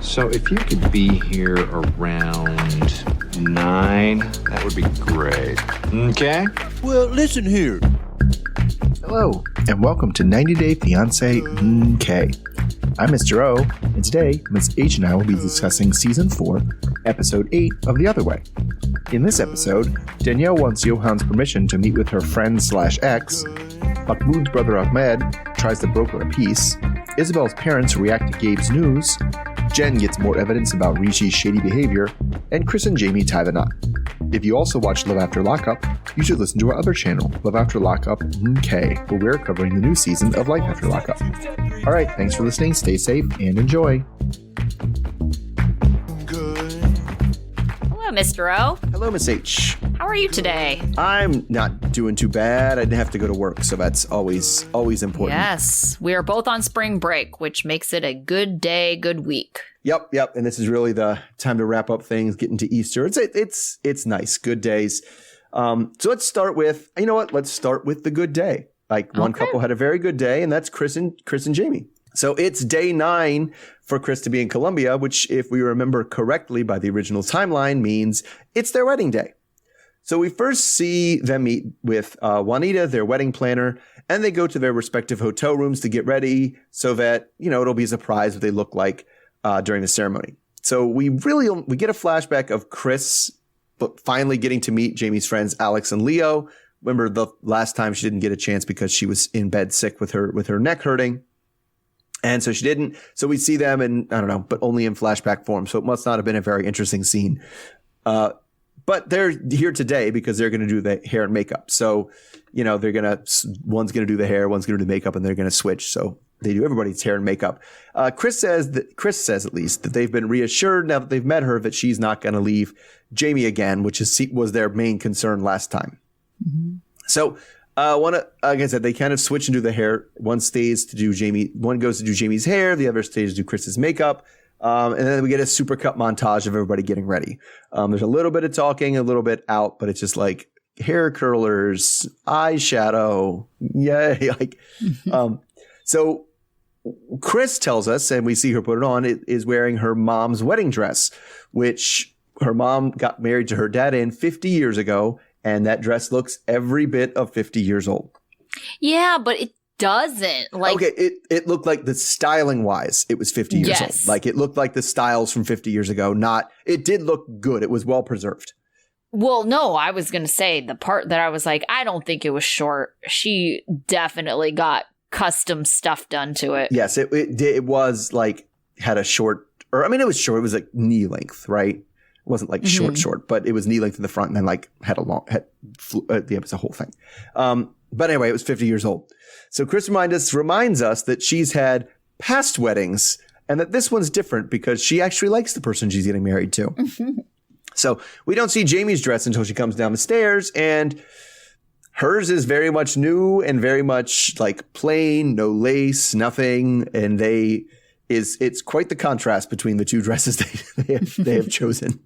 So if you could be here around 9, that would be great. Okay? Well, listen here. Hello, and welcome to 90 Day Fiancé K. I'm Mr. O, and today, Ms. H and I will be discussing Season 4, Episode 8 of The Other Way. In this episode, Danielle wants Yohan's permission to meet with her friend/ex, Mahmoud's brother Ahmed tries to broker a peace, Isabel's parents react to Gabe's news, Jen gets more evidence about Rishi's shady behavior, and Kris and Jeymi tie the knot. If you also watch Love After Lockup, you should listen to our other channel, Love After Lockup K, where we're covering the new season of Life After Lockup. Alright, thanks for listening, stay safe, and enjoy. Hello, Mr. O. Hello, Miss H. How are you today? I'm not doing too bad. I didn't have to go to work, so that's always important. Yes, we are both on spring break, which makes it a good day, good week. Yep. And this is really the time to wrap up things, get into Easter. It's nice. Good days. So let's start with, let's start with the good day. One couple had a very good day, and that's Kris and Jeymi. So it's day 9 for Kris to be in Colombia, which, if we remember correctly by the original timeline, means it's their wedding day. So we first see them meet with Juanita, their wedding planner, and they go to their respective hotel rooms to get ready so that, it'll be a surprise what they look like during the ceremony. So we get a flashback of Kris finally getting to meet Jeymi's friends, Alex and Leo. Remember the last time she didn't get a chance because she was in bed sick with her neck hurting. And so she didn't. So we see them in, I don't know, but only in flashback form. So it must not have been a very interesting scene. But they're here today because they're going to do the hair and makeup. So, one's going to do the hair, one's going to do the makeup, and they're going to switch. So they do everybody's hair and makeup. Kris says at least that they've been reassured now that they've met her that she's not going to leave Jeymi again, which was their main concern last time. Mm-hmm. So, like I said, they kind of switch and do the hair. One goes to do Jeymi's hair, the other stays to do Kris's makeup. And then we get a supercut montage of everybody getting ready. There's a little bit of talking, a little bit out, but it's just like hair curlers, eyeshadow. Yay. So Kris tells us, and we see her put it on, is wearing her mom's wedding dress, which her mom got married to her dad in 50 years ago. And that dress looks every bit of 50 years old. Yeah, but it doesn't. Okay, it looked like the styling wise, it was 50 years old. It looked like the styles from 50 years ago. It did look good. It was well preserved. Well, no, I was going to say the part that I was like, I don't think it was short. She definitely got custom stuff done to it. Yes, it was had a short, it was short. It was like knee length, right? It wasn't like short, but it was knee length in the front and then had a long, it was a whole thing. But anyway, it was 50 years old. So Kris reminds us that she's had past weddings and that this one's different because she actually likes the person she's getting married to. So we don't see Jeymi's dress until she comes down the stairs, and hers is very much new and very much plain, no lace, nothing. And it's quite the contrast between the two dresses they have chosen.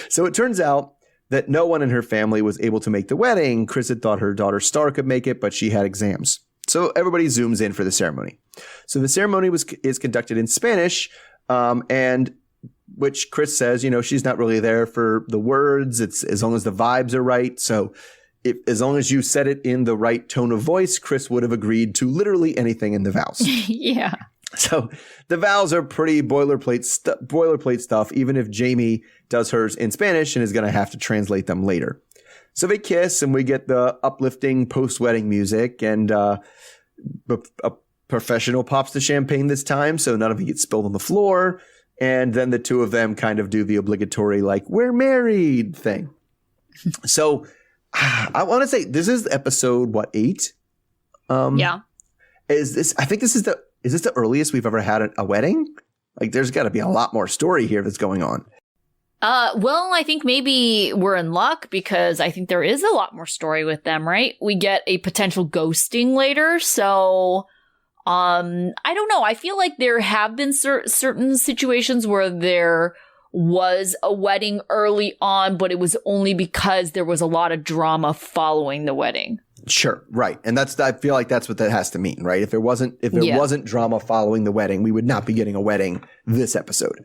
So it turns out that no one in her family was able to make the wedding. Kris had thought her daughter Star could make it, but she had exams. So everybody zooms in for the ceremony. So the ceremony is conducted in Spanish, and which Kris says, she's not really there for the words. It's as long as the vibes are right. So as long as you said it in the right tone of voice, Kris would have agreed to literally anything in the vows. Yeah. So the vows are pretty boilerplate stuff, even if Jeymi does hers in Spanish and is going to have to translate them later. So they kiss, and we get the uplifting post-wedding music, and a professional pops the champagne this time, so none of it gets spilled on the floor. And then the two of them kind of do the obligatory, we're married thing. So I want to say this is episode, 8? Yeah. Is this the earliest we've ever had a wedding? There's got to be a lot more story here that's going on. Well, I think maybe we're in luck because I think there is a lot more story with them, right? We get a potential ghosting later. So, I don't know. I feel like there have been certain situations where there was a wedding early on, but it was only because there was a lot of drama following the wedding. Sure. Right. And I feel like that's what that has to mean, right? If there wasn't drama following the wedding, we would not be getting a wedding this episode.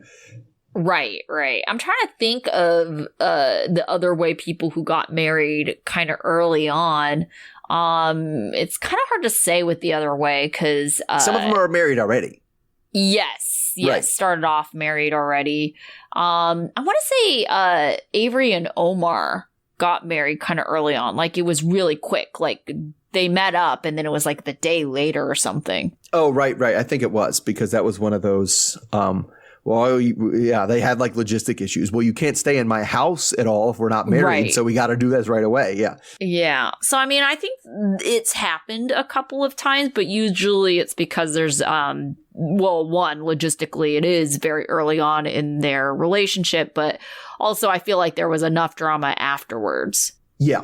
Right. I'm trying to think of the other way people who got married kind of early on. It's kind of hard to say with the other way because some of them are married already. Yes, Right. started off married already. I want to say Avery and Omar got married kind of early on. Like it was really quick. Like they met up and then it was like the day later or something. Oh, right. I think it was because that was one of those. They had like logistic issues. Well, you can't stay in my house at all if we're not married. Right. So we got to do this right away. Yeah. Yeah. So, I mean, I think it's happened a couple of times, but usually it's because there's, one, logistically, it is very early on in their relationship, but also I feel like there was enough drama afterwards. Yeah.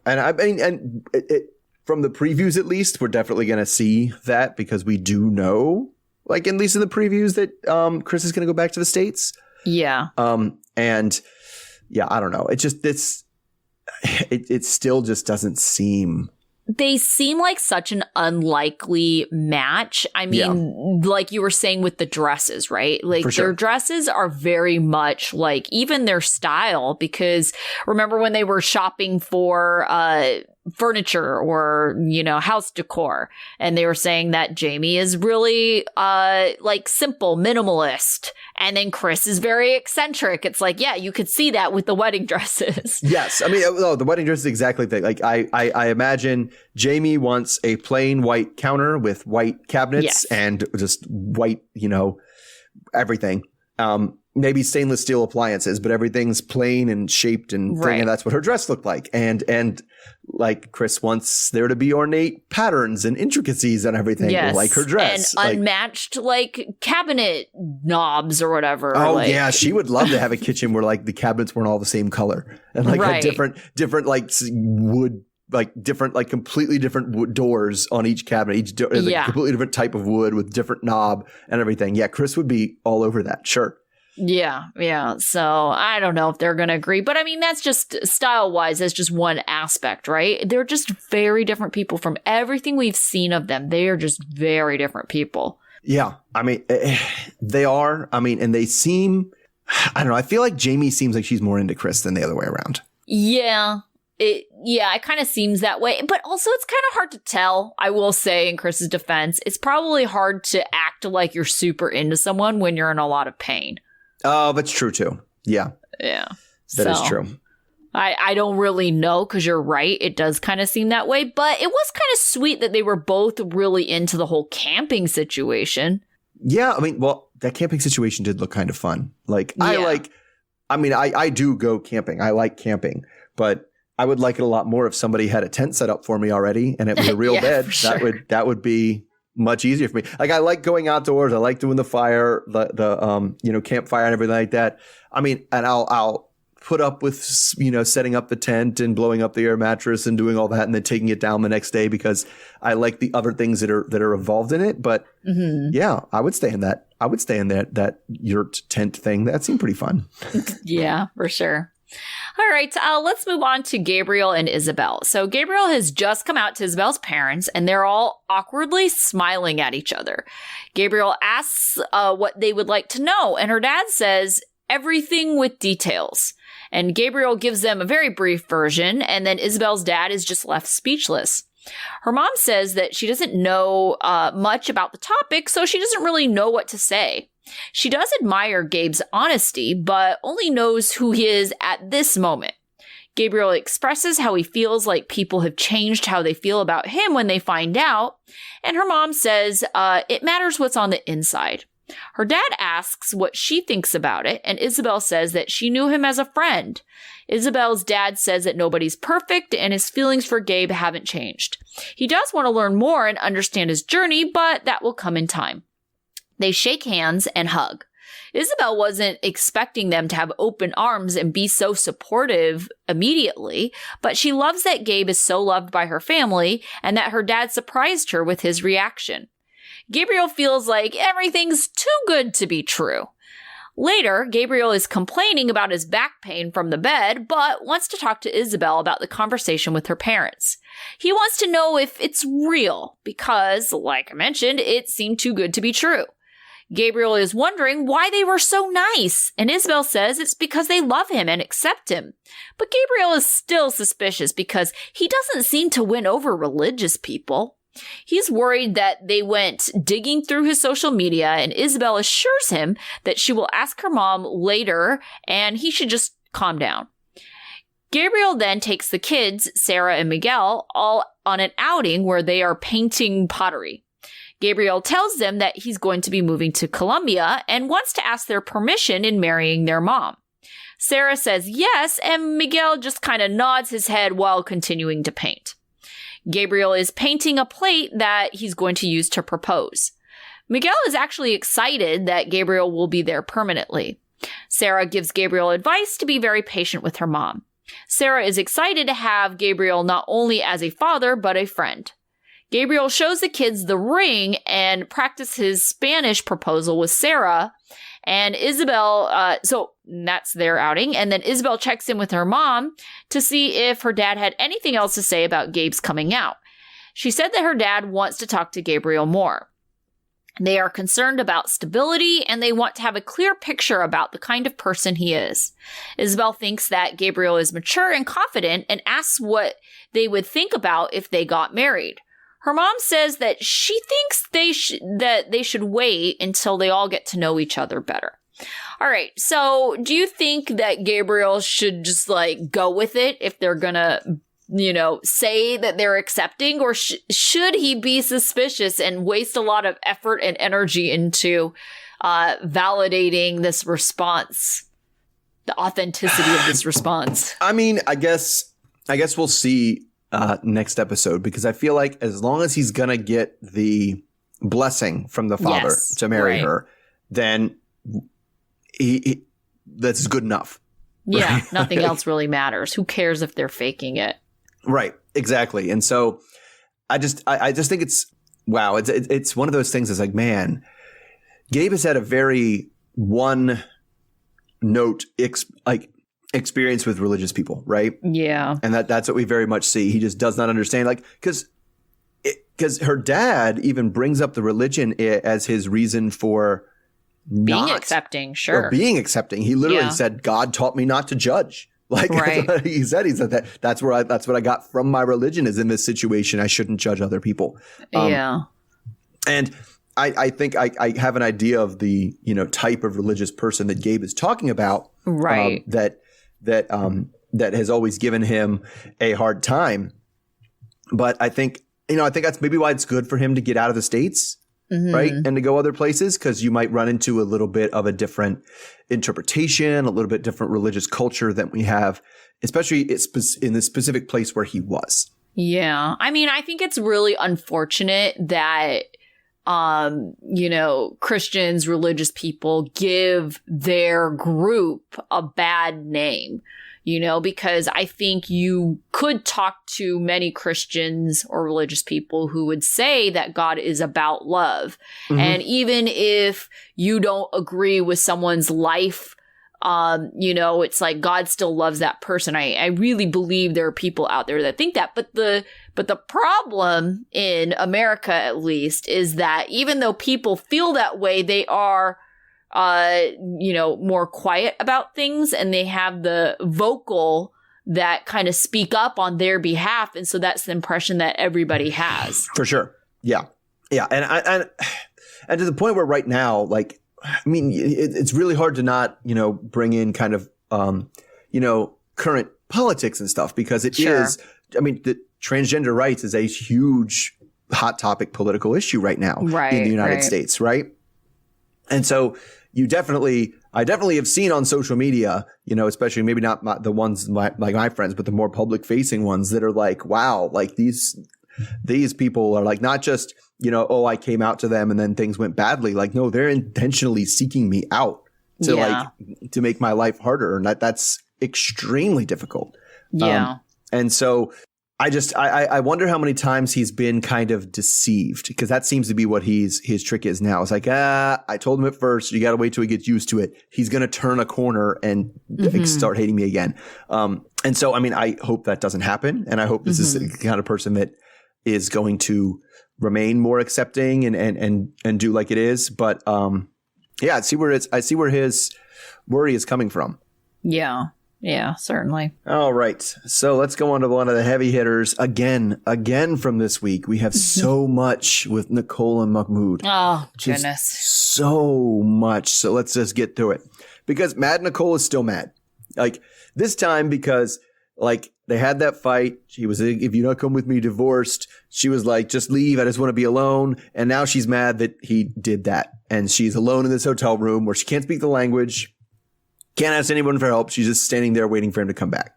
And I mean, from the previews, at least, we're definitely going to see that because we do know, like at least in the previews, that Kris is going to go back to the States. Yeah. And yeah, I don't know. It still just doesn't seem. They seem like such an unlikely match. I mean, like you were saying with the dresses, right? Like their dresses are very much like even their style, because remember when they were shopping for furniture or, house decor, and they were saying that Jeymi is really like simple, minimalist, and then Kris is very eccentric. It's like, yeah, you could see that with the wedding dresses. Yes. I mean, the wedding dress is exactly the thing. Like I imagine Jeymi wants a plain white counter with white cabinets and just white, everything. Maybe stainless steel appliances, but everything's plain and shaped and thing, and that's what her dress looked like. And like Kris wants there to be ornate patterns and intricacies and everything, like her dress. And unmatched like cabinet knobs or whatever. Oh yeah, she would love to have a kitchen where like the cabinets weren't all the same color and like had different like wood, like different, like completely different wood doors on each cabinet. Each door is a completely different type of wood with different knob and everything. Yeah, Kris would be all over that. Sure. Yeah. So I don't know if they're going to agree, but I mean, that's just style-wise, that's just one aspect, right? They're just very different people from everything we've seen of them. They are just very different people. Yeah. I mean, they are. I mean, and they seem, I don't know. I feel like Jeymi seems like she's more into Kris than the other way around. Yeah. It kind of seems that way, but also it's kind of hard to tell. I will say, in Kris's defense, it's probably hard to act like you're super into someone when you're in a lot of pain. Oh, that's true too. Yeah. That is true. I don't really know, because you're right. It does kind of seem that way, but it was kind of sweet that they were both really into the whole camping situation. Yeah. I mean, well, that camping situation did look kind of fun. Like, I do go camping. I like camping, but I would like it a lot more if somebody had a tent set up for me already and it was a real bed. Sure. That would be much easier for me. Like, I like going outdoors. I like doing the fire, the campfire and everything like that. I mean, and I'll put up with, setting up the tent and blowing up the air mattress and doing all that and then taking it down the next day because I like the other things that are involved in it. But I would stay in that. I would stay in that yurt tent thing. That seemed pretty fun. Yeah, for sure. All right, let's move on to Gabriel and Isabel. So Gabriel has just come out to Isabel's parents, and they're all awkwardly smiling at each other. Gabriel asks what they would like to know, and her dad says everything with details. And Gabriel gives them a very brief version, and then Isabel's dad is just left speechless. Her mom says that she doesn't know much about the topic, so she doesn't really know what to say. She does admire Gabe's honesty, but only knows who he is at this moment. Gabriel expresses how he feels like people have changed how they feel about him when they find out, and her mom says it matters what's on the inside. Her dad asks what she thinks about it, and Isabel says that she knew him as a friend. Isabel's dad says that nobody's perfect, and his feelings for Gabe haven't changed. He does want to learn more and understand his journey, but that will come in time. They shake hands and hug. Isabel wasn't expecting them to have open arms and be so supportive immediately, but she loves that Gabe is so loved by her family and that her dad surprised her with his reaction. Gabriel feels like everything's too good to be true. Later, Gabriel is complaining about his back pain from the bed, but wants to talk to Isabel about the conversation with her parents. He wants to know if it's real because, like I mentioned, it seemed too good to be true. Gabriel is wondering why they were so nice, and Isabel says it's because they love him and accept him. But Gabriel is still suspicious because he doesn't seem to win over religious people. He's worried that they went digging through his social media, and Isabel assures him that she will ask her mom later and he should just calm down. Gabriel then takes the kids, Sarah and Miguel, all on an outing where they are painting pottery. Gabriel tells them that he's going to be moving to Colombia and wants to ask their permission in marrying their mom. Sarah says yes, and Miguel just kind of nods his head while continuing to paint. Gabriel is painting a plate that he's going to use to propose. Miguel is actually excited that Gabriel will be there permanently. Sarah gives Gabriel advice to be very patient with her mom. Sarah is excited to have Gabriel not only as a father, but a friend. Gabriel shows the kids the ring and practices his Spanish proposal with Sarah. And Isabel, so that's their outing. And then Isabel checks in with her mom to see if her dad had anything else to say about Gabe's coming out. She said that her dad wants to talk to Gabriel more. They are concerned about stability, and they want to have a clear picture about the kind of person he is. Isabel thinks that Gabriel is mature and confident and asks what they would think about if they got married. Her mom says that she thinks they should wait until they all get to know each other better. All right, so do you think that Gabriel should just go with it if they're gonna say that they're accepting, or should he be suspicious and waste a lot of effort and energy into validating this response, the authenticity of this response? I mean, I guess we'll see next episode, because I feel like as long as he's gonna get the blessing from the father to marry her, then he that's good enough. Yeah, nothing else really matters. Who cares if they're faking it? Right, exactly. And so I just think it's wow. It's one of those things. It's like, man, Gabe has had a very one note experience with religious people, right? Yeah, and that's what we very much see. He just does not understand, because her dad even brings up the religion as his reason for being accepting. Sure, or being accepting. He literally said, "God taught me not to judge." That's what he said. He said that's what I got from my religion, is in this situation I shouldn't judge other people. And I think I have an idea of the type of religious person that Gabe is talking about. Right. That has always given him a hard time. But I think that's maybe why it's good for him to get out of the States. Mm-hmm. Right. And to go other places, because you might run into a little bit of a different interpretation, a little bit different religious culture than we have, especially in the specific place where he was. Yeah. I mean, I think it's really unfortunate that, Christians, religious people give their group a bad name. Because I think you could talk to many Christians or religious people who would say that God is about love. Mm-hmm. And even if you don't agree with someone's life, it's like God still loves that person. I really believe there are people out there that think that. But the problem in America, at least, is that even though people feel that way, they are more quiet about things, and they have the vocal that kind of speak up on their behalf. And so that's the impression that everybody has. For sure. Yeah. Yeah. And to the point where right now, it's really hard to not, bring in kind of, current politics and stuff, because it is, the transgender rights is a huge hot topic political issue right now in the United States. Right. And so I definitely have seen on social media, especially maybe not the ones like my friends, but the more public facing ones that are like, wow, these people are not just, I came out to them and then things went badly. No, they're intentionally seeking me out to make my life harder. And that's extremely difficult. Yeah. And so I wonder how many times he's been kind of deceived, because that seems to be what his trick is now. It's like, I told him at first, you got to wait till he gets used to it. He's going to turn a corner and start hating me again. And so, I hope that doesn't happen. And I hope this is the kind of person that is going to remain more accepting and do like it is. But Yeah, I see where his worry is coming from. Yeah. Yeah, certainly. All right. So let's go on to one of the heavy hitters again from this week. We have so much with Nicole and Mahmoud. Oh, Just goodness. so much. So let's just get through it. Because Mad Nicole is still mad. Like this time because like they had that fight. She was, if you don't come with me, divorced. She was like, just leave. I just want to be alone. And now she's mad that he did that. And she's alone in this hotel room where she can't speak the language. Can't ask anyone for help. She's just standing there waiting for him to come back.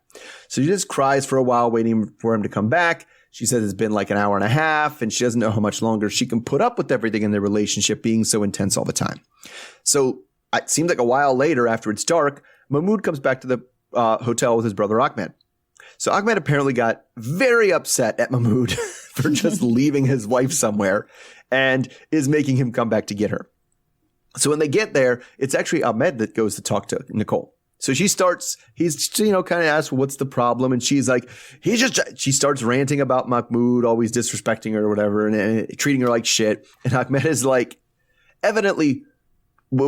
So she just cries for a while waiting for him to come back. She says it's been like an hour and a half and she doesn't know how much longer she can put up with everything in their relationship being so intense all the time. So it seems like a while later after it's dark, Mahmoud comes back to the hotel with his brother Ahmed. So Ahmed apparently got very upset at Mahmoud for just leaving his wife somewhere and is making him come back to get her. So when they get there, it's actually Ahmed that goes to talk to Nicole. So he's, kind of asks, what's the problem? And she's like, she starts ranting about Mahmoud, always disrespecting her or whatever, and treating her like shit. And Ahmed is like, evidently,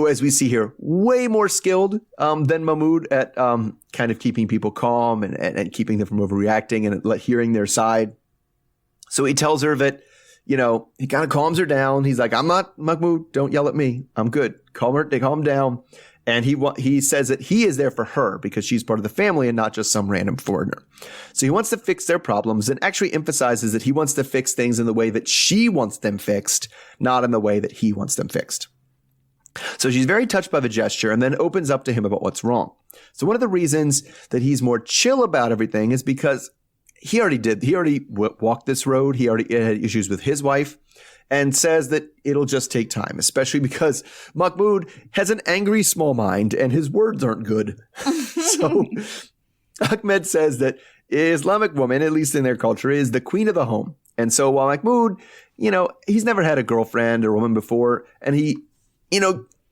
as we see here, way more skilled than Mahmoud at kind of keeping people calm and keeping them from overreacting and hearing their side. So he tells her that, he kind of calms her down. He's like, I'm not Mahmoud. Don't yell at me. I'm good. They calm down. And he says that he is there for her because she's part of the family and not just some random foreigner. So he wants to fix their problems and actually emphasizes that he wants to fix things in the way that she wants them fixed, not in the way that he wants them fixed. So she's very touched by the gesture and then opens up to him about what's wrong. So one of the reasons that he's more chill about everything is because he already walked this road. He already had issues with his wife and says that it'll just take time, especially because Mahmoud has an angry small mind and his words aren't good. So Ahmed says that Islamic woman, at least in their culture, is the queen of the home. And so while Mahmoud, he's never had a girlfriend or woman before, and he,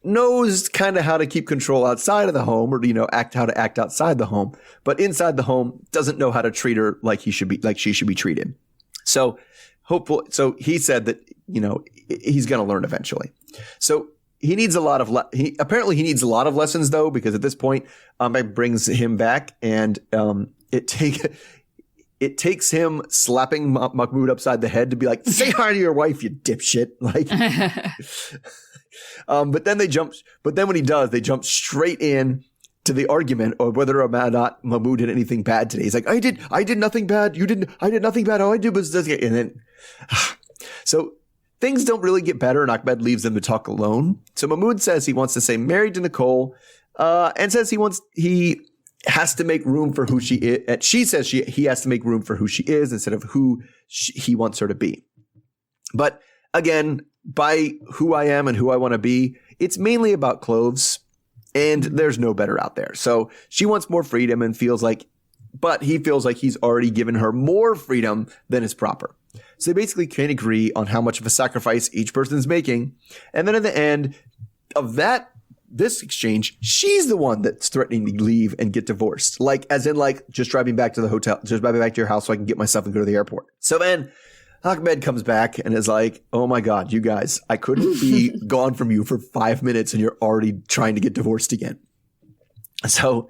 knows kind of how to keep control outside of the home or, how to act outside the home, but inside the home doesn't know how to treat her like she should be treated. So he said that, he's going to learn eventually. So he needs a lot of, he needs a lot of lessons though, because at this point, it brings him back and, it takes him slapping Mahmoud upside the head to be like, say hi to your wife, you dipshit. Like, but then when he does, they jump straight in to the argument of whether or not Mahmoud did anything bad today. He's like, I did nothing bad. You didn't, I did nothing bad. All I did was this. And then, so things don't really get better and Ahmed leaves them to talk alone. So Mahmoud says he wants to stay married to Nicole, and says he has to make room for who she is. And she says he has to make room for who she is instead of who he wants her to be. But again, by who I am and who I want to be, it's mainly about clothes, and there's no better out there. So she wants more freedom and but he feels like he's already given her more freedom than is proper. So they basically can't agree on how much of a sacrifice each person's making. And then at the end of this exchange, she's the one that's threatening to leave and get divorced. Just driving back to the hotel, just driving back to your house so I can get myself and go to the airport. So then Ahmed comes back and is like, oh my God, you guys, I couldn't be gone from you for 5 minutes and you're already trying to get divorced again. So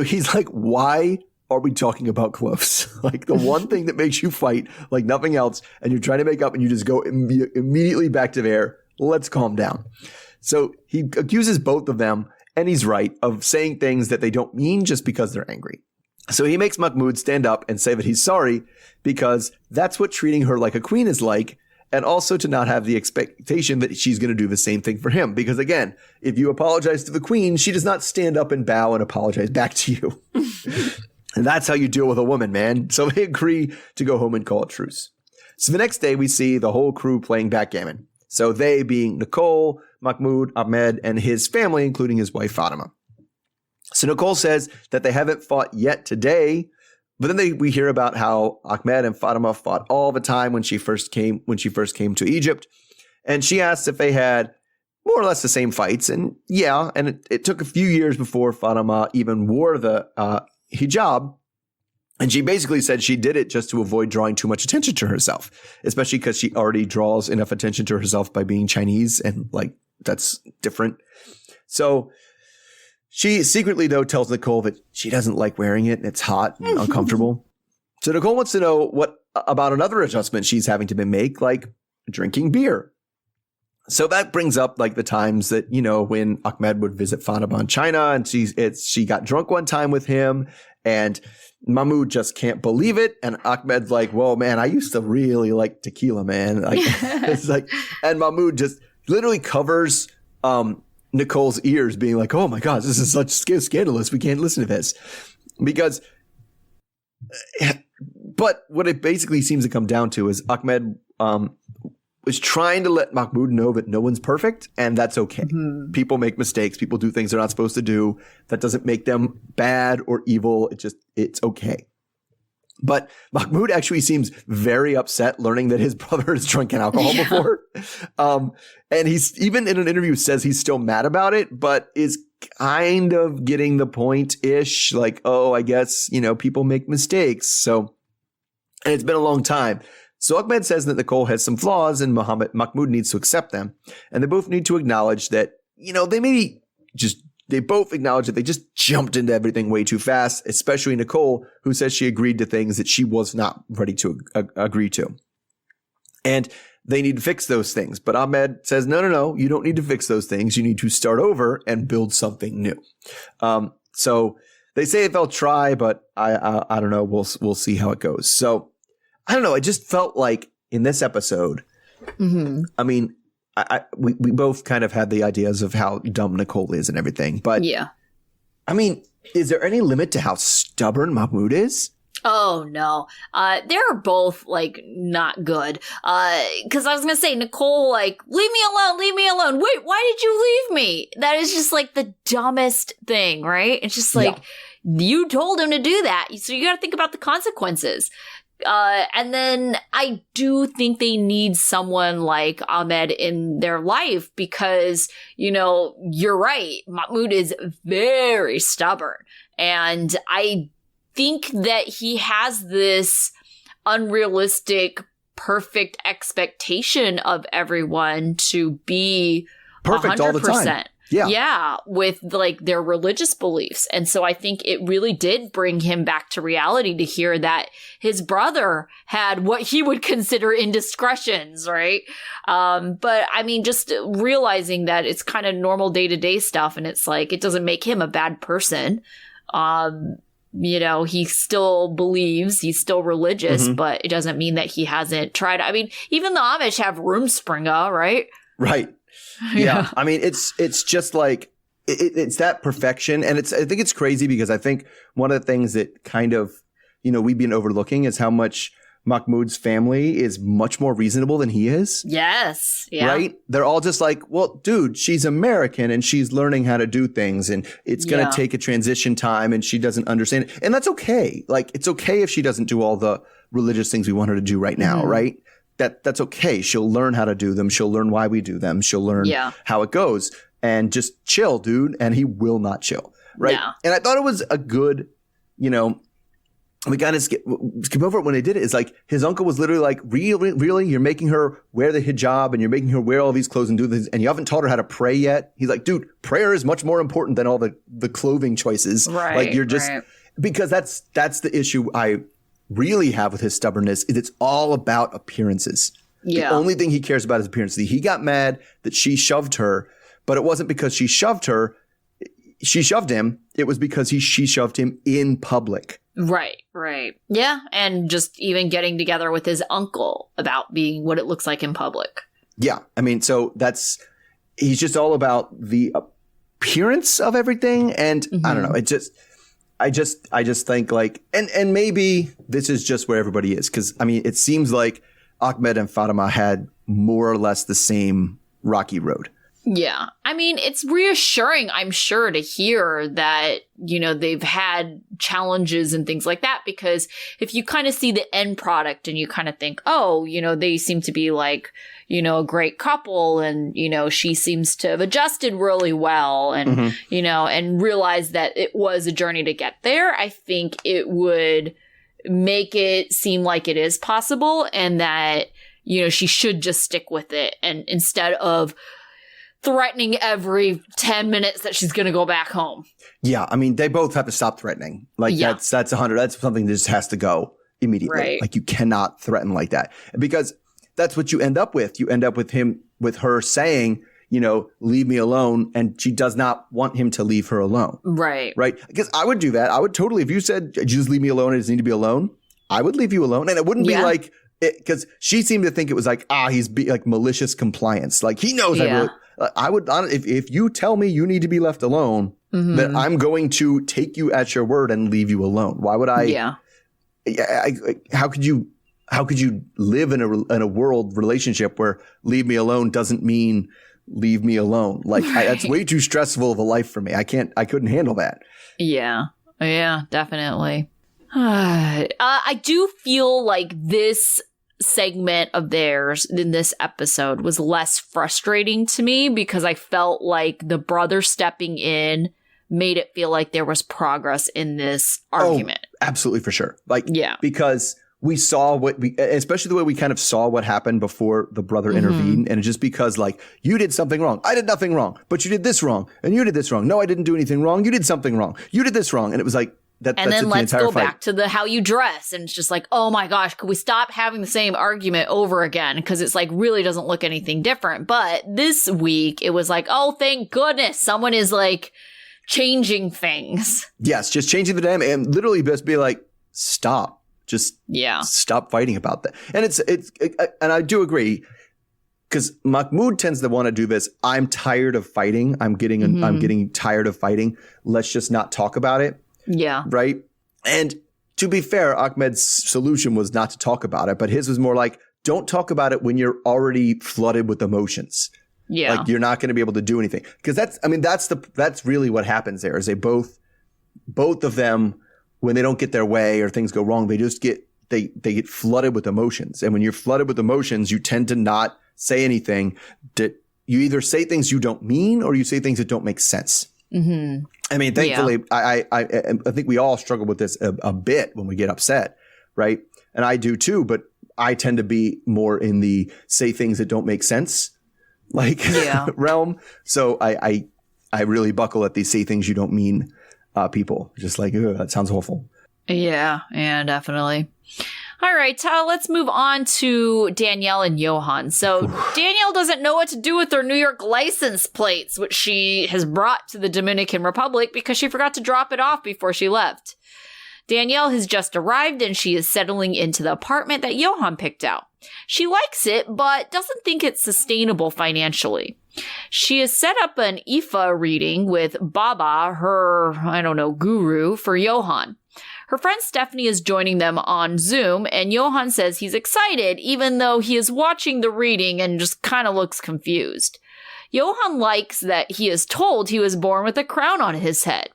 he's like, why are we talking about clothes? Like the one thing that makes you fight like nothing else, and you're trying to make up and you just go immediately back to there. Let's calm down. So he accuses both of them, and he's right, of saying things that they don't mean just because they're angry. So he makes Mahmoud stand up and say that he's sorry because that's what treating her like a queen is like, and also to not have the expectation that she's going to do the same thing for him. Because again, if you apologize to the queen, she does not stand up and bow and apologize back to you. And that's how you deal with a woman, man. So they agree to go home and call a truce. So the next day we see the whole crew playing backgammon. So they being Nicole, Mahmoud, Ahmed, and his family, including his wife Fatima. So Nicole says that they haven't fought yet today, but then we hear about how Ahmed and Fatima fought all the time when she first came to Egypt. And she asked if they had more or less the same fights. And yeah, and it took a few years before Fatima even wore the hijab. And she basically said she did it just to avoid drawing too much attention to herself, especially because she already draws enough attention to herself by being Chinese and like that's different. So she secretly, though, tells Nicole that she doesn't like wearing it and it's hot and uncomfortable. So Nicole wants to know what about another adjustment she's having to make, like drinking beer. So that brings up like the times that, when Ahmed would visit Fatima in China and she got drunk one time with him and Mahmoud just can't believe it. And Ahmed's like, whoa, man, I used to really like tequila, man. Like, it's like, and Mahmoud just literally covers Nicole's ears being like, oh my God, this is such scandalous. We can't listen to this because, but what it basically seems to come down to is Ahmed, was trying to let Mahmoud know that no one's perfect, and that's okay. Mm-hmm. People make mistakes. People do things they're not supposed to do. That doesn't make them bad or evil. It's okay. But Mahmoud actually seems very upset learning that his brother has drunk alcohol before. And he's even in an interview says he's still mad about it, but is kind of getting the point-ish. Like, oh, I guess, people make mistakes. So, and it's been a long time. So Ahmed says that Nicole has some flaws and Mahmoud needs to accept them. And they both need to acknowledge that, they both acknowledge that they just jumped into everything way too fast, especially Nicole, who says she agreed to things that she was not ready to agree to. And they need to fix those things. But Ahmed says, no, you don't need to fix those things. You need to start over and build something new. So they say they'll try, but I don't know. We'll see how it goes. So I don't know. I just felt like in this episode, I mean, we both kind of had the ideas of how dumb Nicole is and everything. But yeah, I mean, is there any limit to how stubborn Mahmoud is? Oh, no. They're both, like, not good. Because I was going to say, Nicole, like, leave me alone. Wait, why did you leave me? That is just, like, the dumbest thing, right? It's just like, you told him to do that. So you got to think about the consequences. And then I do think they need someone like Ahmed in their life because, you're right. Mahmoud is very stubborn. And I think that he has this unrealistic, perfect expectation of everyone to be perfect 100%. All the time. Yeah, with like their religious beliefs. And so I think it really did bring him back to reality to hear that his brother had what he would consider indiscretions, right? But I mean, just realizing that it's kind of normal day-to-day stuff and it's like, it doesn't make him a bad person. He still believes, he's still religious, but it doesn't mean that he hasn't tried. I mean, even the Amish have Rumspringa, right? Right. Yeah. I mean, it's just like, it's that perfection. And I think it's crazy because I think one of the things that kind of, we've been overlooking is how much Mahmoud's family is much more reasonable than he is. Yes. Yeah. Right? They're all just like, well, dude, she's American and she's learning how to do things and it's going to take a transition time and she doesn't understand. And that's okay. Like, it's okay if she doesn't do all the religious things we want her to do right now, right? That's okay. She'll learn how to do them. She'll learn why we do them. She'll learn how it goes and just chill, dude. And he will not chill. Right. Yeah. And I thought it was a good, we kind of skip over it when they did it. It's like his uncle was literally like, really? You're making her wear the hijab and you're making her wear all these clothes and do this and you haven't taught her how to pray yet. He's like, dude, prayer is much more important than all the clothing choices. Right. Like you're just because that's the issue I really have with his stubbornness is it's all about appearances. Yeah. The only thing he cares about is appearances. He got mad that she shoved her, but it wasn't because she shoved him. It was because she shoved him in public. Right. Yeah. And just even getting together with his uncle about being what it looks like in public. Yeah. I mean, so he's just all about the appearance of everything. And I don't know. I just think like, and maybe this is just where everybody is. Cause I mean, it seems like Ahmed and Fatima had more or less the same rocky road. Yeah. I mean, it's reassuring, I'm sure, to hear that, they've had challenges and things like that, because if you kind of see the end product and you kind of think, oh, they seem to be like, a great couple and, she seems to have adjusted really well and, and realize that it was a journey to get there, I think it would make it seem like it is possible and that, she should just stick with it. And instead of threatening every 10 minutes that she's going to go back home. Yeah, I mean, they both have to stop threatening. Like that's 100. That's something that just has to go immediately. Right. Like you cannot threaten like that, because that's what you end up with. You end up with her saying, leave me alone, and she does not want him to leave her alone. Right. Right. Because I would do that. I would totally, if you said, just leave me alone, I just need to be alone, I would leave you alone, and it wouldn't be like because she seemed to think it was like he's like malicious compliance. Like he knows I would if you tell me you need to be left alone, then I'm going to take you at your word and leave you alone. Why would I? Yeah. How could you live in a world relationship where leave me alone doesn't mean leave me alone? Like that's way too stressful of a life for me. I couldn't handle that. Yeah. Yeah, definitely. I do feel like this segment of theirs in this episode was less frustrating to me because I felt like the brother stepping in made it feel like there was progress in this argument. Oh, absolutely, for sure. Like, yeah, because we saw especially the way we kind of saw what happened before the brother intervened. And just because like you did something wrong. I did nothing wrong, but you did this wrong and you did this wrong. No, I didn't do anything wrong. You did something wrong. You did this wrong. And it was like, and then let's go back to the how you dress. And it's just like, oh my gosh, could we stop having the same argument over again? Because it's like really doesn't look anything different. But this week it was like, oh, thank goodness someone is like changing things. Yes, just changing the dynamic and literally just be like, stop. Just stop fighting about that. And it's and I do agree. Because Mahmoud tends to want to do this. I'm tired of fighting. I'm getting tired of fighting. Let's just not talk about it. Yeah. Right. And to be fair, Ahmed's solution was not to talk about it, but his was more like, don't talk about it when you're already flooded with emotions. Yeah. Like you're not going to be able to do anything. Because that's really what happens there is they both of them, when they don't get their way or things go wrong, they just get flooded with emotions. And when you're flooded with emotions, you tend to not say anything. That you either say things you don't mean or you say things that don't make sense. Mm-hmm. I mean, thankfully, I think we all struggle with this a bit when we get upset, right? And I do too, but I tend to be more in the say things that don't make sense, like realm. So I really buckle at these say things you don't mean people. Just like, that sounds awful. Yeah, definitely. All right, let's move on to Danielle and Yohan. So Danielle doesn't know what to do with her New York license plates, which she has brought to the Dominican Republic because she forgot to drop it off before she left. Danielle has just arrived and she is settling into the apartment that Yohan picked out. She likes it, but doesn't think it's sustainable financially. She has set up an Ifa reading with Baba, her, guru, for Yohan. Her friend Stephanie is joining them on Zoom, and Yohan says he's excited, even though he is watching the reading and just kind of looks confused. Yohan likes that he is told he was born with a crown on his head.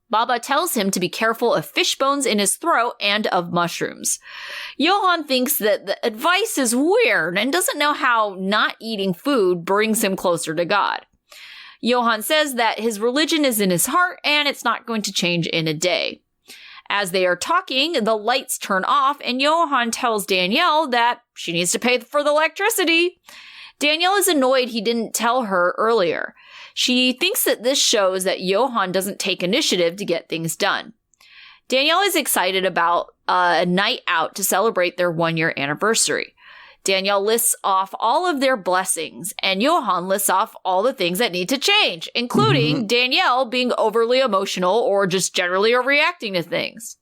Baba tells him to be careful of fish bones in his throat and of mushrooms. Yohan thinks that the advice is weird and doesn't know how not eating food brings him closer to God. Yohan says that his religion is in his heart and it's not going to change in a day. As they are talking, the lights turn off and Yohan tells Danielle that she needs to pay for the electricity. Danielle is annoyed he didn't tell her earlier. She thinks that this shows that Yohan doesn't take initiative to get things done. Danielle is excited about a night out to celebrate their 1-year anniversary. Danielle lists off all of their blessings, and Yohan lists off all the things that need to change, including Danielle being overly emotional or just generally overreacting to things.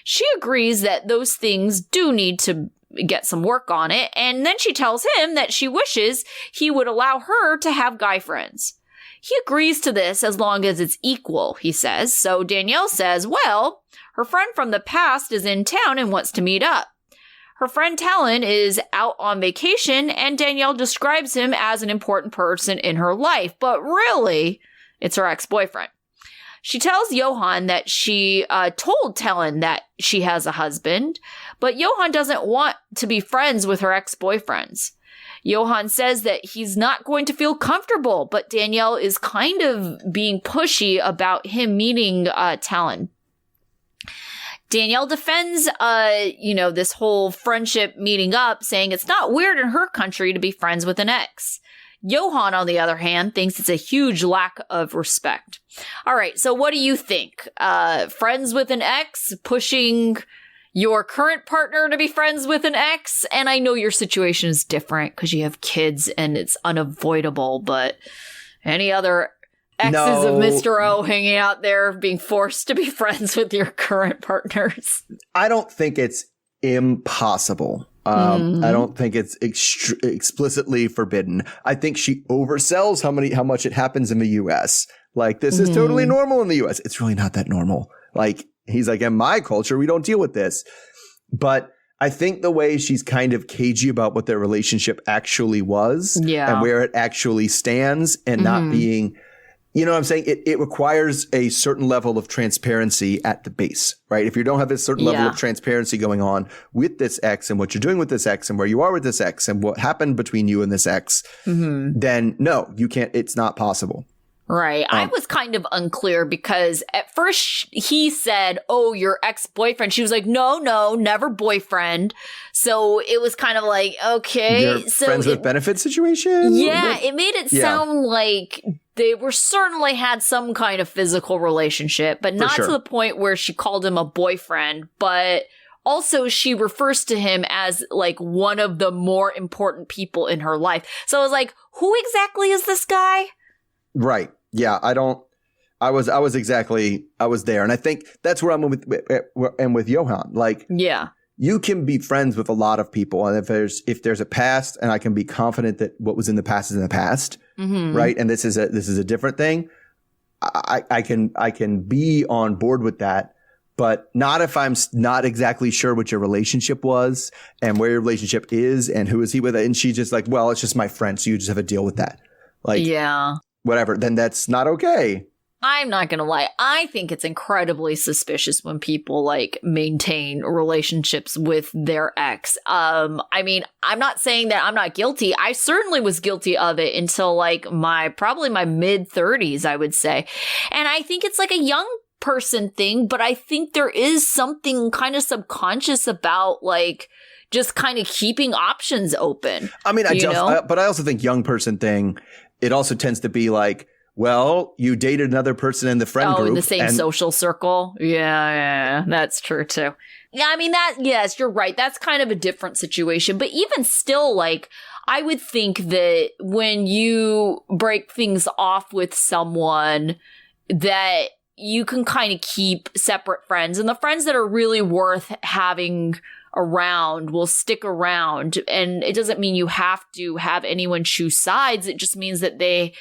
She agrees that those things do need to get some work on it, and then she tells him that she wishes he would allow her to have guy friends. He agrees to this as long as it's equal, he says, so Danielle says, well, her friend from the past is in town and wants to meet up. Her friend Talon is out on vacation, and Danielle describes him as an important person in her life, but really, it's her ex-boyfriend. She tells Yohan that she told Talon that she has a husband, but Yohan doesn't want to be friends with her ex-boyfriends. Yohan says that he's not going to feel comfortable, but Danielle is kind of being pushy about him meeting Talon. Danielle defends, this whole friendship meeting up, saying it's not weird in her country to be friends with an ex. Yohan, on the other hand, thinks it's a huge lack of respect. All right, so what do you think? Friends with an ex, pushing your current partner to be friends with an ex? And I know your situation is different because you have kids and it's unavoidable, but any other exes of Mr. O hanging out there being forced to be friends with your current partners? I don't think it's impossible. I don't think it's explicitly forbidden. I think she oversells how much it happens in the US. Like, this is totally normal in the US. It's really not that normal. Like, he's like, in my culture, we don't deal with this. But I think the way she's kind of cagey about what their relationship actually was and where it actually stands and not being, you know what I'm saying? It requires a certain level of transparency at the base, right? If you don't have a certain level of transparency going on with this ex and what you're doing with this ex and where you are with this ex and what happened between you and this ex, then no, you can't. It's not possible. Right. I was kind of unclear because at first he said, oh, your ex-boyfriend. She was like, no, never boyfriend. So it was kind of like, okay. Your so friends with benefits situation? Yeah, it made it sound like they were certainly had some kind of physical relationship, but not to the point where she called him a boyfriend. But also she refers to him as like one of the more important people in her life. So I was like, who exactly is this guy? Right. Yeah. I was there. And I think that's where I'm with Yohan. Like, you can be friends with a lot of people. And if there's a past and I can be confident that what was in the past is in the past. Right. And this is a different thing. I can be on board with that, but not if I'm not exactly sure what your relationship was and where your relationship is and who is he with. And she's just like, well, it's just my friend. So you just have to deal with that. Like, whatever, then that's not okay. I'm not going to lie. I think it's incredibly suspicious when people like maintain relationships with their ex. I mean, I'm not saying that I'm not guilty. I certainly was guilty of it until like probably my mid 30s, I would say. And I think it's like a young person thing, but I think there is something kind of subconscious about like just kind of keeping options open. I mean, but I also think young person thing, it also tends to be like, well, you dated another person in the friend group. In the same social circle. Yeah, that's true too. Yeah, I mean yes, you're right. That's kind of a different situation. But even still, like, I would think that when you break things off with someone, that you can kind of keep separate friends. And the friends that are really worth having around will stick around. And it doesn't mean you have to have anyone choose sides. It just means that they,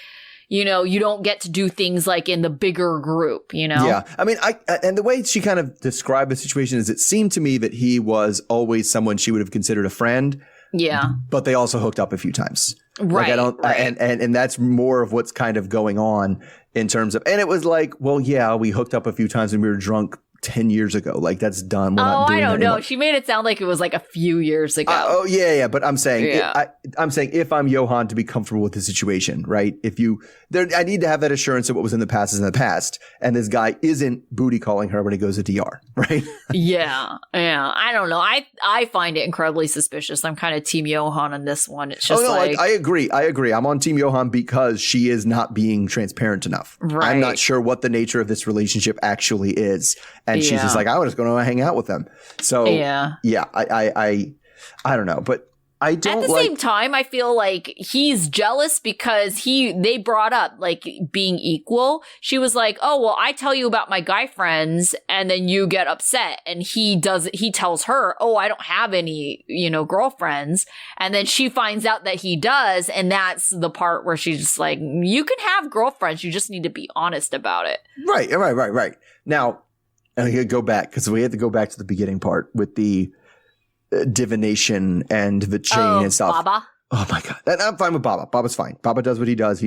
you know, you don't get to do things like in the bigger group, you know? Yeah. I mean, and the way she kind of described the situation is it seemed to me that he was always someone she would have considered a friend. Yeah. But they also hooked up a few times. Right. Like and that's more of what's kind of going on in terms of, and it was like, well, yeah, we hooked up a few times when we were drunk 10 years ago. Like, that's done. We're not doing I don't know. Anymore. She made it sound like it was like a few years ago. Yeah. But I'm saying, I'm saying if I'm Yohan, to be comfortable with the situation, right? I need to have that assurance that what was in the past is in the past. And this guy isn't booty calling her when he goes to DR, right? Yeah. I don't know. I find it incredibly suspicious. I'm kind of team Yohan on this one. It's just I agree. I'm on team Yohan because she is not being transparent enough. Right. I'm not sure what the nature of this relationship actually is. And she's just like, I was just going to hang out with them. So I don't know, but I don't. At the same time, I feel like he's jealous because they brought up like being equal. She was like, oh, well, I tell you about my guy friends and then you get upset. And he tells her, oh, I don't have any, girlfriends. And then she finds out that he does. And that's the part where she's just like, you can have girlfriends. You just need to be honest about it. Right. Now, and we could go back because we had to go back to the beginning part with the divination and the chain and stuff. Baba? Oh my God. I'm fine with Baba. Baba's fine. Baba does what he does.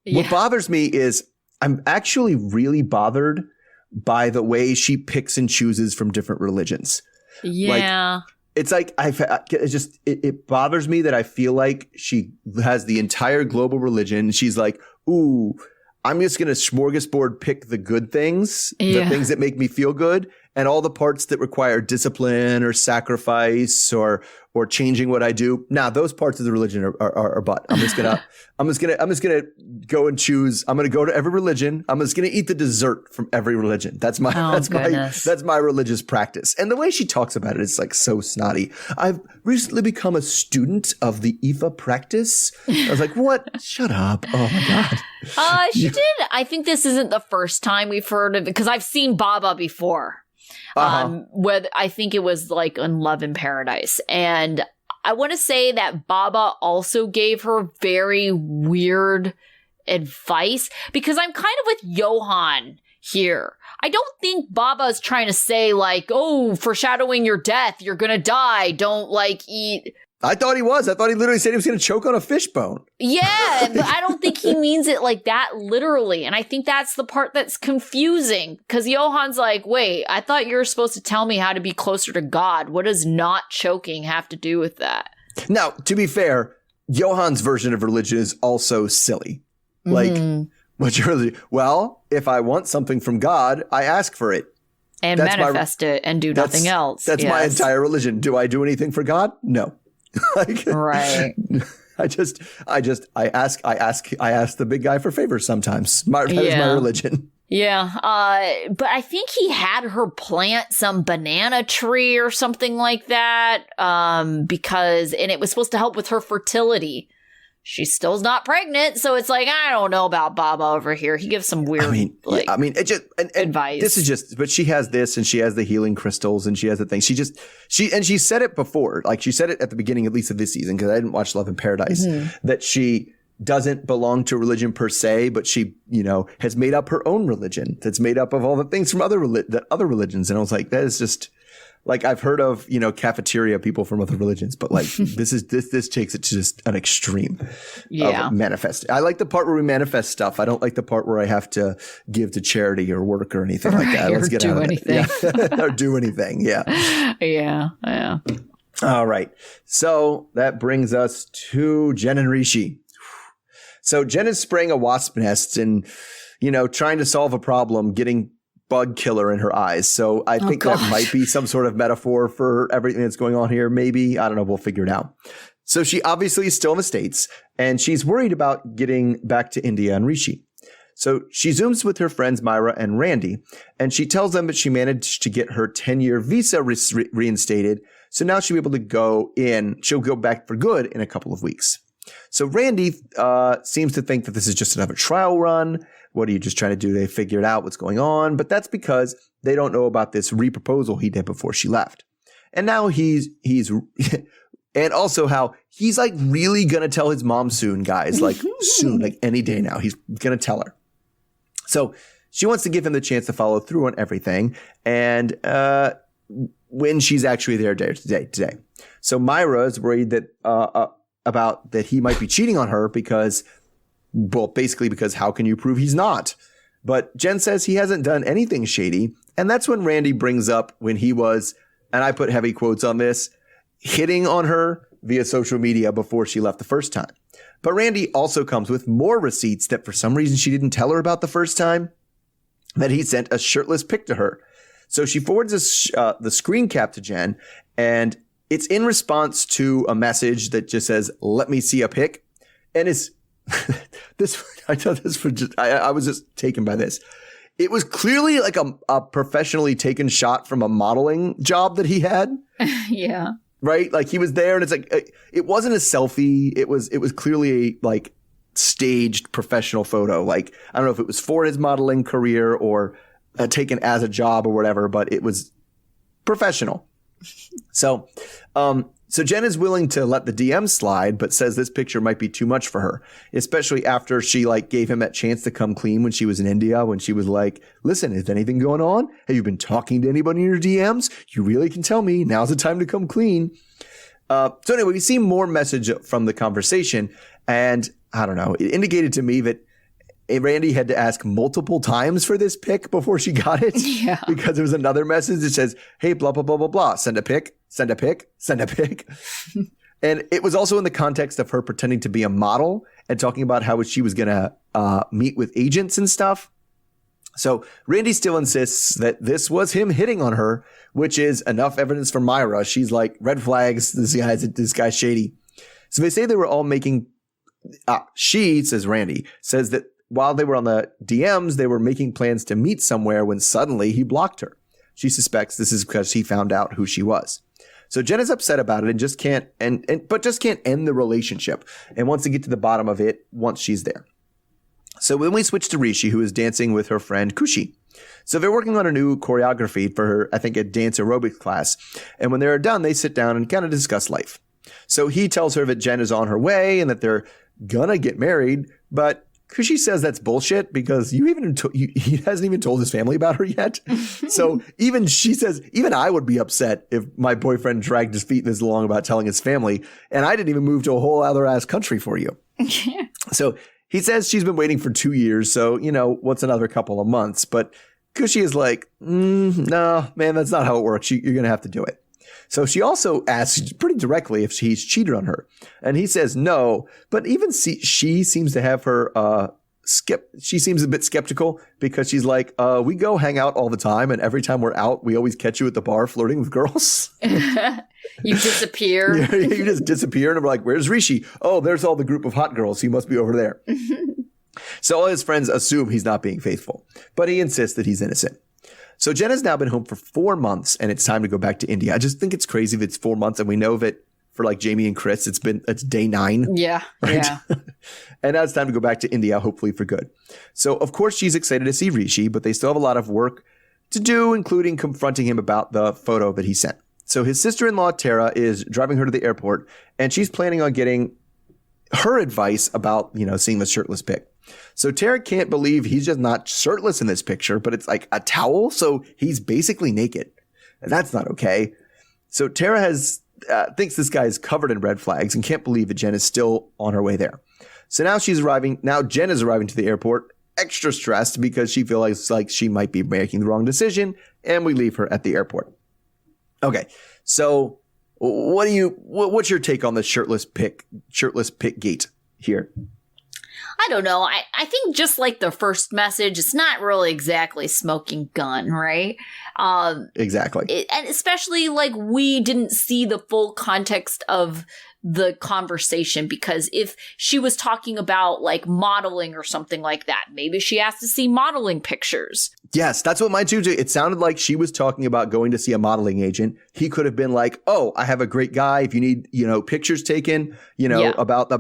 What bothers me is I'm actually really bothered by the way she picks and chooses from different religions. Yeah. It's like it bothers me that I feel like she has the entire global religion. She's like, ooh, I'm just going to smorgasbord pick the good things, the things that make me feel good. And all the parts that require discipline or sacrifice or changing what I do. Now, those parts of the religion are butt. I'm just gonna go and choose. I'm gonna go to every religion. I'm just gonna eat the dessert from every religion. That's my religious practice. And the way she talks about it is like so snotty. I've recently become a student of the Ifa practice. I was like, what? Shut up. Oh my God. She did. I think this isn't the first time we've heard of it because I've seen Baba before. Where I think it was like on Love in Paradise. And I want to say that Baba also gave her very weird advice because I'm kind of with Yohan here. I don't think Baba's trying to say like, oh, foreshadowing your death, you're going to die. Don't like eat. I thought he was. I thought he literally said he was going to choke on a fishbone. Yeah, but I don't think he means it like that literally. And I think that's the part that's confusing because Yohan's like, wait, I thought you were supposed to tell me how to be closer to God. What does not choking have to do with that? Now, to be fair, Yohan's version of religion is also silly. Like, what's your religion? Well, if I want something from God, I ask for it. And manifest it and do nothing else. That's my entire religion. Do I do anything for God? No. Like, right. I ask the big guy for favors sometimes. That is my religion. Yeah. But I think he had her plant some banana tree or something like that. And it was supposed to help with her fertility. She still's not pregnant, so it's like, I don't know about Baba over here. He gives some weird, it just advice. This is just, but she has this, and she has the healing crystals, and she has the thing. She said it before, like she said it at the beginning, at least of this season, because I didn't watch Love in Paradise, that she doesn't belong to religion per se, but she, has made up her own religion that's made up of all the things from other religions. And I was like, that is just. Like I've heard of, cafeteria people from other religions, but like this takes it to just an extreme. Yeah. Manifest. I like the part where we manifest stuff. I don't like the part where I have to give to charity or work or anything like that. Let's get out of it. Yeah. Or do anything. Yeah. Yeah. Yeah. All right. So that brings us to Jen and Rishi. So Jen is spraying a wasp nest and, trying to solve a problem, getting bug killer in her eyes. So I think that might be some sort of metaphor for everything that's going on here. Maybe. I don't know. We'll figure it out. So she obviously is still in the States and she's worried about getting back to India and Rishi. So she zooms with her friends Myra and Randy and she tells them that she managed to get her 10-year visa reinstated. So now she'll be able to go in. She'll go back for good in a couple of weeks. So Randy seems to think that this is just another trial run. What are you just trying to do? They figured out what's going on, but that's because they don't know about this reproposal he did before she left. And now he's and also how he's like really going to tell his mom soon, guys, like soon, like any day now, he's going to tell her. So she wants to give him the chance to follow through on everything. And when she's actually there today. So Myra is worried that about that he might be cheating on her because how can you prove he's not? But Jen says he hasn't done anything shady. And that's when Randy brings up when he was, and I put heavy quotes on this, hitting on her via social media before she left the first time. But Randy also comes with more receipts that for some reason she didn't tell her about the first time, that he sent a shirtless pic to her. So she forwards the screen cap to Jen, and it's in response to a message that just says, "Let me see a pic." And it's I was just taken by this. It was clearly like a professionally taken shot from a modeling job that he had. Yeah. Right? Like he was there and it's like, it wasn't a selfie. It was clearly a like staged professional photo. Like, I don't know if it was for his modeling career or taken as a job or whatever, but it was professional. So Jen is willing to let the DM slide, but says this picture might be too much for her, especially after she like gave him that chance to come clean when she was in India, when she was like, listen, is anything going on? Have you been talking to anybody in your DMs? You really can tell me. Now's the time to come clean. So anyway, we see more message from the conversation, and I don't know, it indicated to me that Randy had to ask multiple times for this pic before she got it. Yeah. Because there was another message that says, hey, blah, blah, blah, blah, blah. Send a pic, send a pic, send a pic. And it was also in the context of her pretending to be a model and talking about how she was going to meet with agents and stuff. So Randy still insists that this was him hitting on her, which is enough evidence for Myra. She's like, red flags, this guy's shady. So they say they were all making, she, says Randy, says that while they were on the DMs, they were making plans to meet somewhere when suddenly he blocked her. She suspects this is because he found out who she was. So Jen is upset about it and just can't end the relationship and wants to get to the bottom of it once she's there. So then we switch to Rishi, who is dancing with her friend Kushi. So they're working on a new choreography for her, I think, a dance aerobics class. And when they're done, they sit down and kind of discuss life. So he tells her that Jen is on her way and that they're gonna get married, but Kushi says that's bullshit because he hasn't even told his family about her yet. So she says, even I would be upset if my boyfriend dragged his feet this long about telling his family, and I didn't even move to a whole other ass country for you. So he says she's been waiting for 2 years, so, what's another couple of months? But Kushi is like, no, man, that's not how it works. You're going to have to do it. So she also asks pretty directly if he's cheated on her. And he says no, but even she seems to have her she seems a bit skeptical because she's like, we go hang out all the time, and every time we're out, we always catch you at the bar flirting with girls. You disappear. You just disappear, and we're like, where's Rishi? Oh, there's all the group of hot girls. He must be over there. So all his friends assume he's not being faithful, but he insists that he's innocent. So Jen has now been home for 4 months, and it's time to go back to India. I just think it's crazy that it's 4 months, and we know that for like Jeymi and Kris, it's day 9. Yeah. Right? Yeah. And now it's time to go back to India, hopefully for good. So of course she's excited to see Rishi, but they still have a lot of work to do, including confronting him about the photo that he sent. So his sister-in-law, Tara, is driving her to the airport, and she's planning on getting her advice about, seeing the shirtless pic. So Tara can't believe he's just not shirtless in this picture, but it's like a towel. So he's basically naked. And that's not okay. So Tara thinks this guy is covered in red flags and can't believe that Jen is still on her way there. So now Jen is arriving to the airport, extra stressed because she feels like she might be making the wrong decision. And we leave her at the airport. Okay. So what's your take on the shirtless pic gate here? I don't know. I think just like the first message, it's not really exactly smoking gun, right? Exactly. And especially like we didn't see the full context of the conversation, because if she was talking about like modeling or something like that, maybe she asked to see modeling pictures. Yes, that's what mine too. It sounded like she was talking about going to see a modeling agent. He could have been like, "Oh, I have a great guy. If you need, pictures taken, about,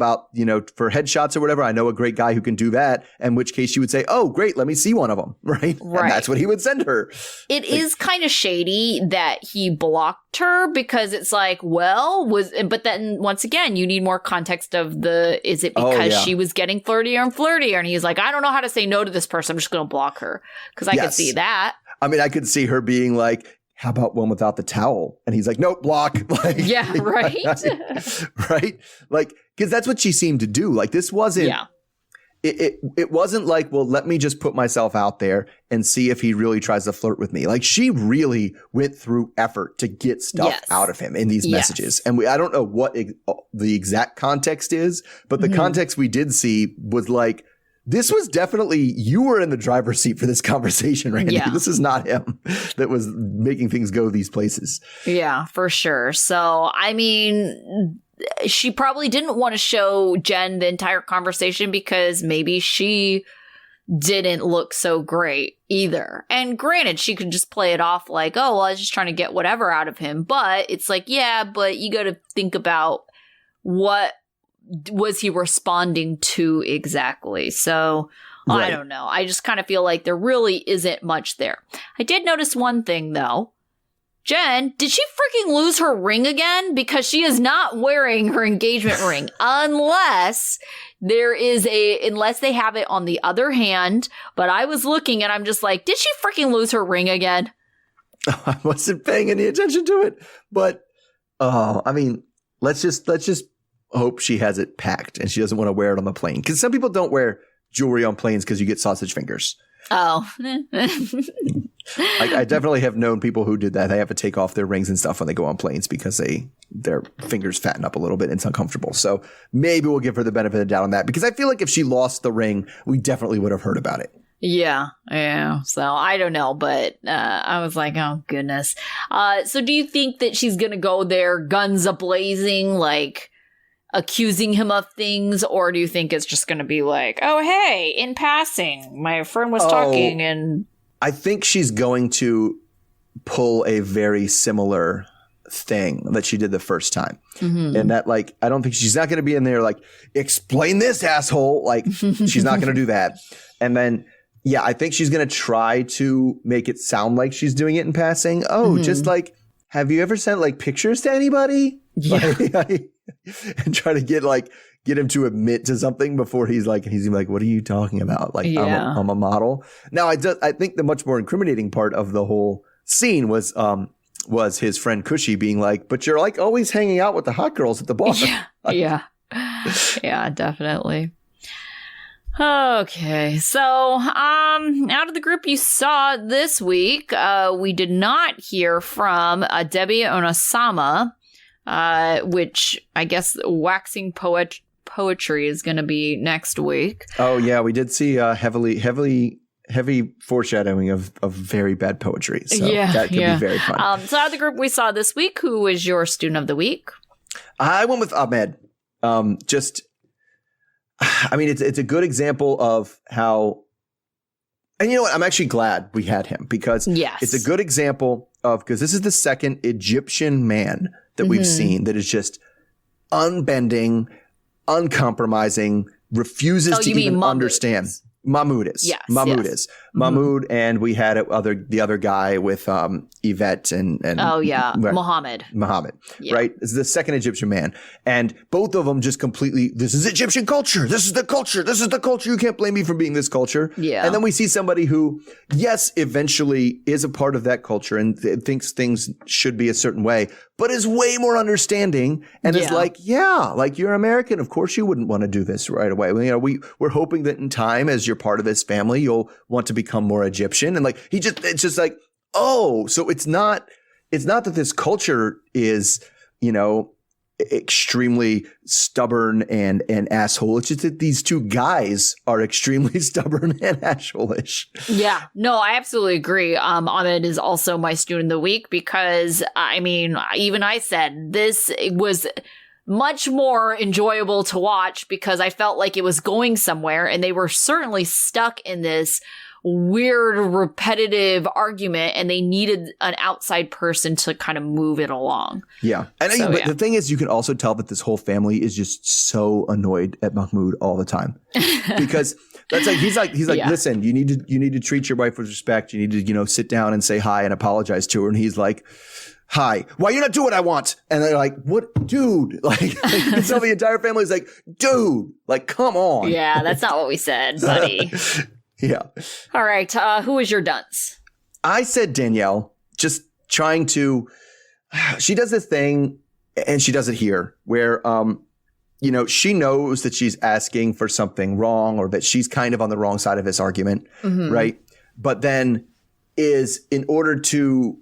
for headshots or whatever, I know a great guy who can do that." In which case she would say, "Oh, great, let me see one of them." Right. And that's what he would send her. It is kind of shady that he blocked her, because it's like, but then once again, you need more context of is it because she was getting flirtier and flirtier? And he's like, I don't know how to say no to this person. I'm just going to block her. Because I could see that. I mean, I could see her being like, how about one without the towel? And he's like, nope, block. Like, yeah, right. Right. Like, because that's what she seemed to do. Like, this wasn't. Yeah. It wasn't like, well, let me just put myself out there and see if he really tries to flirt with me. Like, she really went through effort to get stuff out of him in these messages. And I don't know what the exact context is, but the context we did see was like, this was definitely, you were in the driver's seat for this conversation, Randy. Yeah. This is not him that was making things go these places. Yeah, for sure. So, I mean, she probably didn't want to show Jen the entire conversation because maybe she didn't look so great either. And granted, she could just play it off like, oh, well, I was just trying to get whatever out of him. But it's like, yeah, but you got to think about what was he responding to exactly. So I don't know. I just kind of feel like there really isn't much there. I did notice one thing, though. Jen, did she freaking lose her ring again? Because she is not wearing her engagement ring unless they have it on the other hand. But I was looking and I'm just like, did she freaking lose her ring again? I wasn't paying any attention to it. But, I mean, let's just hope she has it packed and she doesn't want to wear it on the plane. Because some people don't wear jewelry on planes because you get sausage fingers. Oh. I definitely have known people who did that. They have to take off their rings and stuff when they go on planes because their fingers fatten up a little bit and it's uncomfortable. So maybe we'll give her the benefit of the doubt on that, because I feel like if she lost the ring, we definitely would have heard about it. Yeah. So I don't know, but I was like, oh goodness. So do you think that she's gonna go there guns a-blazing, like accusing him of things, or do you think it's just gonna be like, oh hey, in passing, my friend was talking and I think she's going to pull a very similar thing that she did the first time. And that, like, I don't think she's not going to be in there like, explain this, asshole. Like, she's not going to do that. And then, yeah, I think she's going to try to make it sound like she's doing it in passing. Oh, just like, have you ever sent like pictures to anybody? Yeah. And try to get him to admit to something before he's like, what are you talking about? Like, I'm a model. Now, I think the much more incriminating part of the whole scene was his friend Cushy being like, but you're like always hanging out with the hot girls at the bar. Yeah, definitely. Okay, so out of the group you saw this week, we did not hear from Debbie and Osama, which I guess waxing poetry is going to be next week. Oh yeah, we did see heavy foreshadowing of very bad poetry. So that could be very fun. So out of the group we saw this week, who was your student of the week? I went with Ahmed. It's a good example of how, and you know what? I'm actually glad we had him because it's a good example of, because this is the second Egyptian man that we've seen that is just unbending, uncompromising, refuses to even understand. Mahmoud is. Yes, Mahmoud is. Mahmoud, and we had the other guy with Yvette and Muhammad. Right? This is the second Egyptian man. And both of them just completely, this is Egyptian culture. This is the culture. This is the culture. You can't blame me for being this culture. Yeah. And then we see somebody who, yes, eventually is a part of that culture and thinks things should be a certain way, but is way more understanding and is like, like you're American. Of course you wouldn't want to do this right away. We're hoping that in time, as you're part of this family, you'll want to become more Egyptian. And like, it's just like, oh, so it's not that this culture is, extremely stubborn and asshole. It's just that these two guys are extremely stubborn and asshole-ish. Yeah, no, I absolutely agree. Ahmed is also my student of the week because, even I said this was much more enjoyable to watch because I felt like it was going somewhere and they were certainly stuck in this weird, repetitive argument and they needed an outside person to kind of move it along. Yeah. And but the thing is, you can also tell that this whole family is just so annoyed at Mahmoud all the time because that's like, he's like, listen, you need to treat your wife with respect. You need to, sit down and say hi and apologize to her. And he's like, hi, why you not do what I want? And they're like, what, dude? So the entire family is like, dude, like, come on. Yeah, that's not what we said, buddy. Yeah. All right. Who is your dunce? I said Danielle, just trying to, she does this thing and she does it here where, she knows that she's asking for something wrong or that she's kind of on the wrong side of this argument. Right. But then is in order to,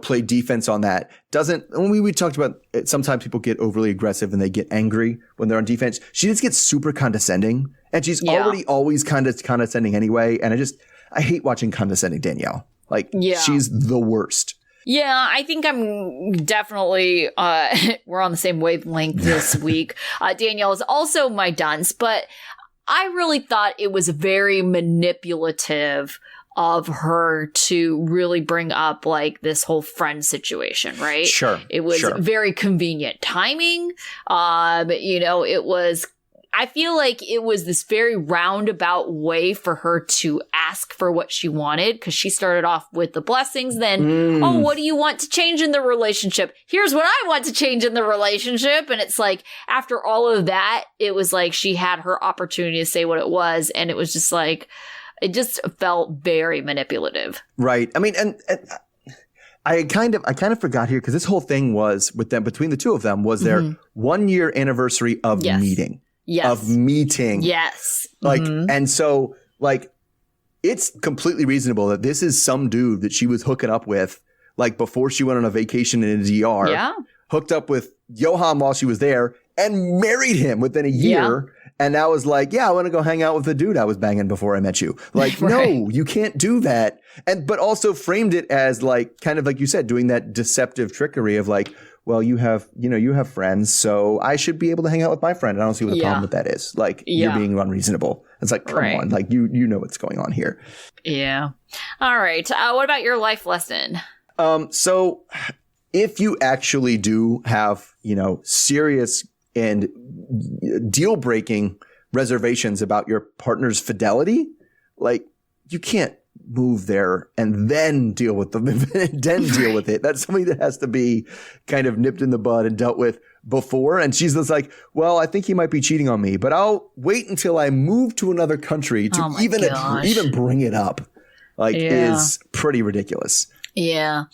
play defense on that we talked about it, sometimes people get overly aggressive and they get angry when they're on defense. She just gets super condescending and she's already always condescending anyway. And I hate watching condescending Danielle. She's the worst. Yeah, I think I'm definitely, we're on the same wavelength this week. Danielle is also my dunce, but I really thought it was very manipulative of her to really bring up this whole friend situation, right? Sure. It was very convenient timing. It was, I feel like it was this very roundabout way for her to ask for what she wanted because she started off with the blessings. Then, oh, what do you want to change in the relationship? Here's what I want to change in the relationship. And it's like, after all of that, it was like she had her opportunity to say what it was. And it was just like, it just felt very manipulative. Right. I mean, and I kind of forgot here because this whole thing was with them, between the two of them, was their 1 year anniversary of meeting. Yes. Of meeting. Yes. And so it's completely reasonable that this is some dude that she was hooking up with before she went on a vacation in a DR. Yeah. Hooked up with Yohan while she was there and married him within a year. And I was like, yeah, I want to go hang out with the dude I was banging before I met you. Like, Right. no, you can't do that. But also framed it as like, kind of like you said, doing that deceptive trickery of like, well, you have friends, so I should be able to hang out with my friend. And I don't see what the problem with that is. Like, you're being unreasonable. It's like, come on, like you know what's going on here. Yeah. All right. What about your life lesson? So if you actually do have, serious and deal-breaking reservations about your partner's fidelity, like you can't move there and then deal with it. That's something that has to be kind of nipped in the bud and dealt with before. And she's just like, well, I think he might be cheating on me, but I'll wait until I move to another country to even bring it up. Like, is pretty ridiculous. Yeah.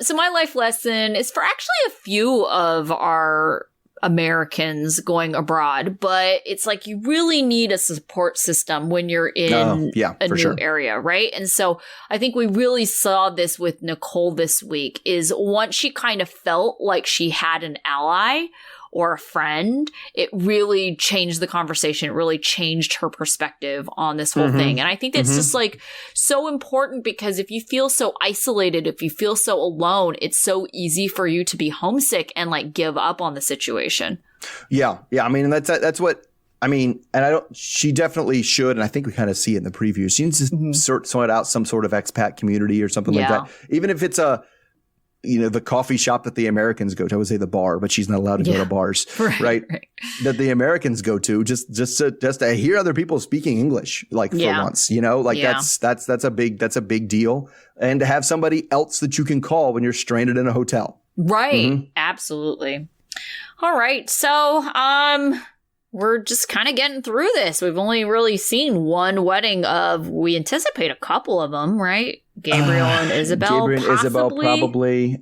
So my life lesson is for actually a few of our Americans going abroad, but it's like you really need a support system when you're in a new area, right? And so I think we really saw this with Nicole this week is once she kind of felt like she had an ally or a friend, it really changed the conversation. It really changed her perspective on this whole thing. And I think that's just like so important because if you feel so isolated, if you feel so alone, it's so easy for you to be homesick and like give up on the situation. Yeah. Yeah. I mean, that's what I mean. And she definitely should. And I think we kind of see it in the preview. She needs to sort out some sort of expat community or something like that. Even if it's the coffee shop that the Americans go to. I would say the bar, but she's not allowed to go to bars, right? That the Americans go to just to hear other people speaking English, like for once, that's a big deal. And to have somebody else that you can call when you're stranded in a hotel. Right. Absolutely. All right. So, we're just kind of getting through this. We've only really seen one wedding we anticipate a couple of them, right? Gabriel and Isabel. Probably.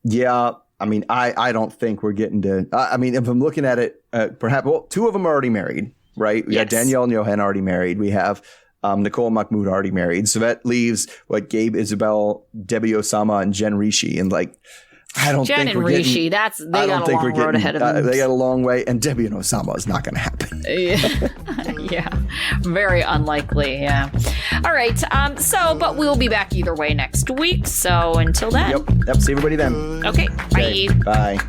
Yeah. I mean, I don't think we're getting to, if I'm looking at it, perhaps, two of them are already married, right? We got Danielle and Yohan already married. We have Nicole and Mahmoud already married. So that leaves Gabe, Isabel, Debbie Osama, and Jen Rishi. And I don't Jen think and we're Rishi, getting, they got a long road ahead of them. They got a long way, and Debbie and Osama is not going to happen. Yeah, very unlikely. Yeah. All right. But we'll be back either way next week. So until then. Yep. See everybody then. Okay. Bye. Bye.